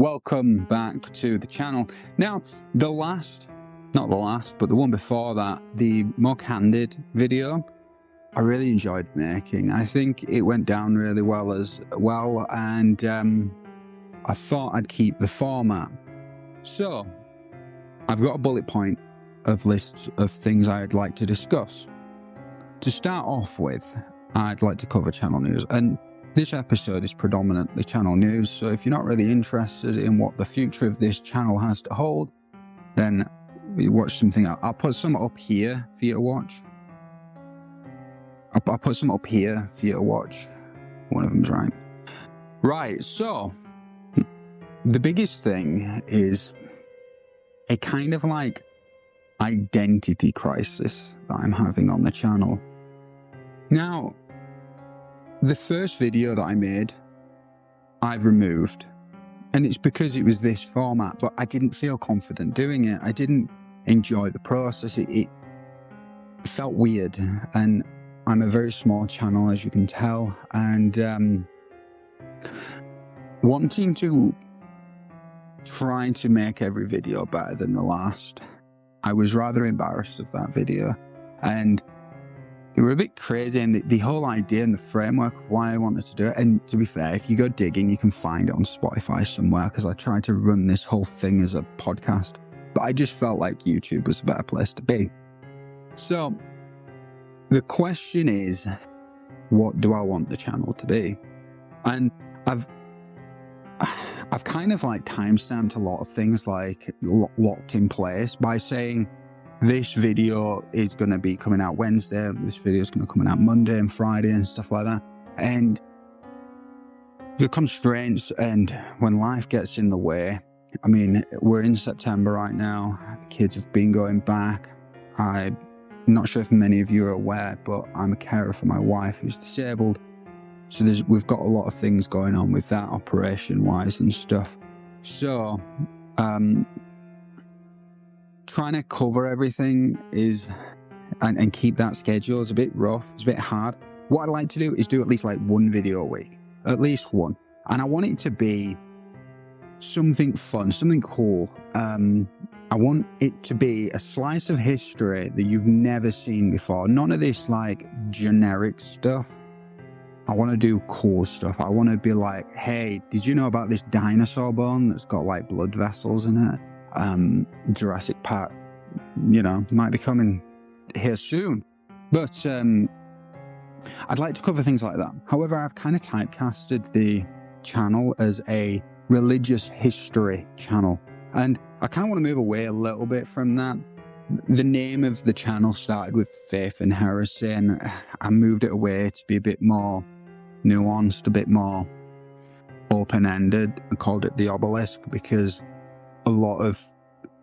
welcome back to the channel. Now, the one before that, the more candid video, I really enjoyed making. I think it went down really well as well, and I thought I'd keep the format. So, I've got a bullet point of lists of things I'd like to discuss. To start off with, I'd like to cover channel news, and this episode is predominantly channel news, so if you're not really interested in what the future of this channel has to hold, then you watch something else. I'll put some up here for you to watch. I'll put some up here for you to watch. One of them's right. Right, so the biggest thing is a kind of like identity crisis that I'm having on the channel. Now, the first video that I made, I've removed. And it's because it was this format, but I didn't feel confident doing it. I didn't enjoy the process. It felt weird. And I'm a very small channel, as you can tell. And wanting to try to make every video better than the last, I was rather embarrassed of that video. And it was a bit crazy, and the whole idea and the framework of why I wanted to do it. And to be fair, if you go digging, you can find it on Spotify somewhere, because I tried to run this whole thing as a podcast. But I just felt like YouTube was a better place to be. So the question is, what do I want the channel to be? And I've kind of like timestamped a lot of things, like locked in place by saying, this video is going to be coming out Wednesday, this video is going to come out Monday and Friday and stuff like that. And the constraints and when life gets in the way, I mean, we're in September right now, the kids have been going back. I'm not sure if many of you are aware, but I'm a carer for my wife who's disabled. So we've got a lot of things going on with that operation-wise and stuff. So, trying to cover everything and keep that schedule is a bit rough. It's a bit hard. What I'd like to do is do at least like one video a week, at least one. And I want it to be something fun, something cool. I want it to be a slice of history that you've never seen before. None of this like generic stuff. I want to do cool stuff. I want to be like, hey, did you know about this dinosaur bone that's got like blood vessels in it? Jurassic Park, might be coming here soon. But I'd like to cover things like that. However, I've kind of typecasted the channel as a religious history channel. And I kind of want to move away a little bit from that. The name of the channel started with faith and heresy, and I moved it away to be a bit more nuanced, a bit more open-ended, and called it the Obelisk, because a lot of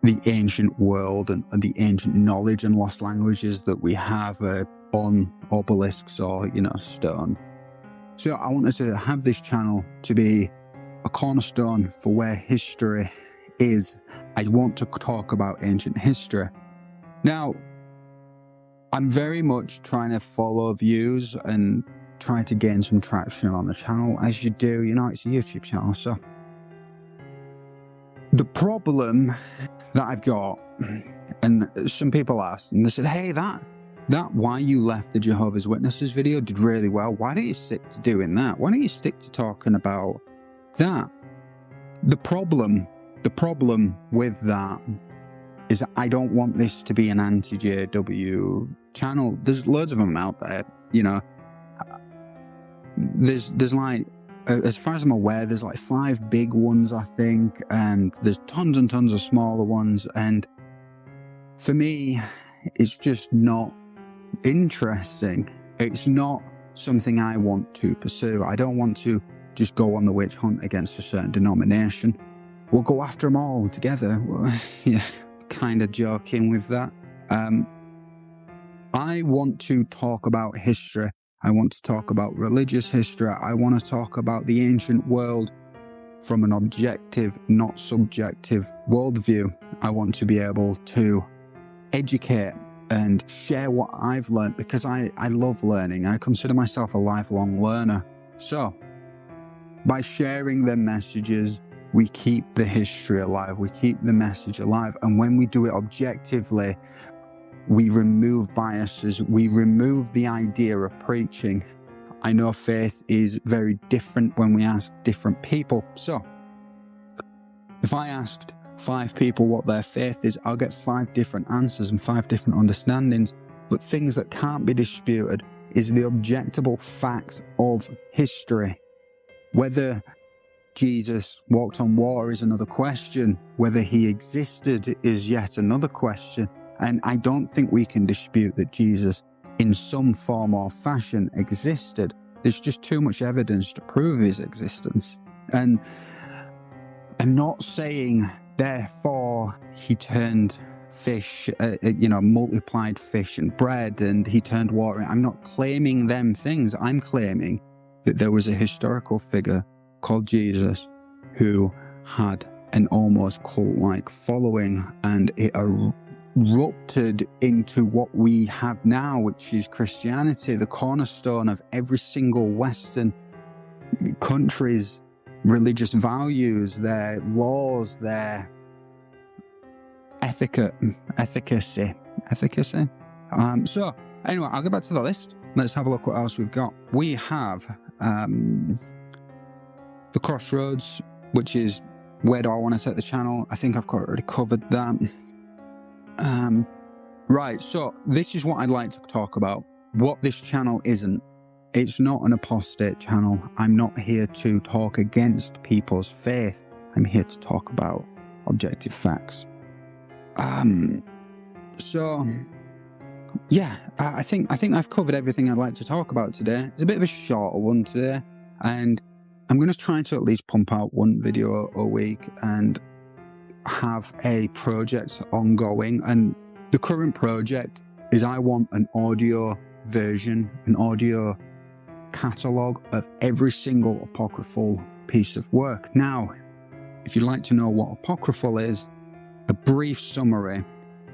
the ancient world and the ancient knowledge and lost languages that we have are on obelisks or, stone. So I wanted to have this channel to be a cornerstone for where history is. I want to talk about ancient history. Now, I'm very much trying to follow views and try to gain some traction on the channel, as you do. It's a YouTube channel, so. The problem that I've got, and some people asked, and they said, hey, that why you left the Jehovah's Witnesses video did really well. Why don't you stick to doing that? Why don't you stick to talking about that? The problem with that is that I don't want this to be an anti-JW channel. There's loads of them out there, There's like, as far as I'm aware, there's like 5 big ones, I think, and there's tons and tons of smaller ones. And for me, it's just not interesting. It's not something I want to pursue. I don't want to just go on the witch hunt against a certain denomination. We'll go after them all together. Well, yeah, kind of joking with that. I want to talk about history. I want to talk about religious history. I want to talk about the ancient world from an objective, not subjective worldview. I want to be able to educate and share what I've learned, because I love learning. I consider myself a lifelong learner. So, by sharing their messages, we keep the history alive, we keep the message alive. And when we do it objectively, we remove biases, we remove the idea of preaching. I know faith is very different when we ask different people. So, if I asked 5 people what their faith is, I'll get 5 different answers and 5 different understandings. But things that can't be disputed is the objectable facts of history. Whether Jesus walked on water is another question. Whether he existed is yet another question. And I don't think we can dispute that Jesus, in some form or fashion, existed. There's just too much evidence to prove his existence. And I'm not saying, therefore, he turned fish, multiplied fish and bread, and he turned water. I'm not claiming them things. I'm claiming that there was a historical figure called Jesus who had an almost cult-like following, and it erupted into what we have now, which is Christianity, the cornerstone of every single Western country's religious values, their laws, their efficacy. So anyway, I'll go back to the list. Let's have a look what else we've got. We have the Crossroads, which is where do I want to set the channel. I think I've already covered that. Right, so this is what I'd like to talk about. What this channel isn't. It's not an apostate channel. I'm not here to talk against people's faith. I'm here to talk about objective facts. So yeah, I think I've covered everything I'd like to talk about today. It's a bit of a shorter one today, and I'm going to try to at least pump out 1 video a week and have a project ongoing. And the current project is I want an audio version, an audio catalogue of every single apocryphal piece of work. Now, if you'd like to know what apocryphal is, a brief summary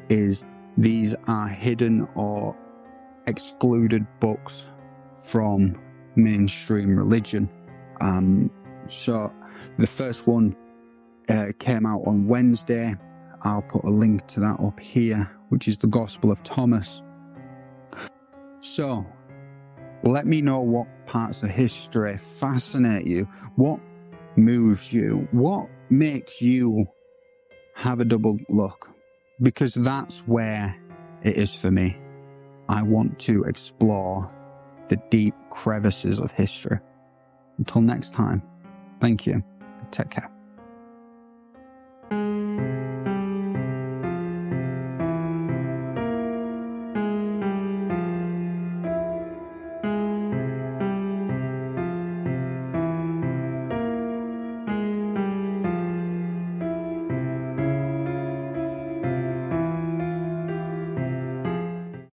is these are hidden or excluded books from mainstream religion. So the first one came out on Wednesday. I'll put a link to that up here, which is the Gospel of Thomas. So let me know what parts of history fascinate you, what moves you, what makes you have a double look, because that's where it is for me. I want to explore the deep crevices of history. Until next time, thank you. Take care.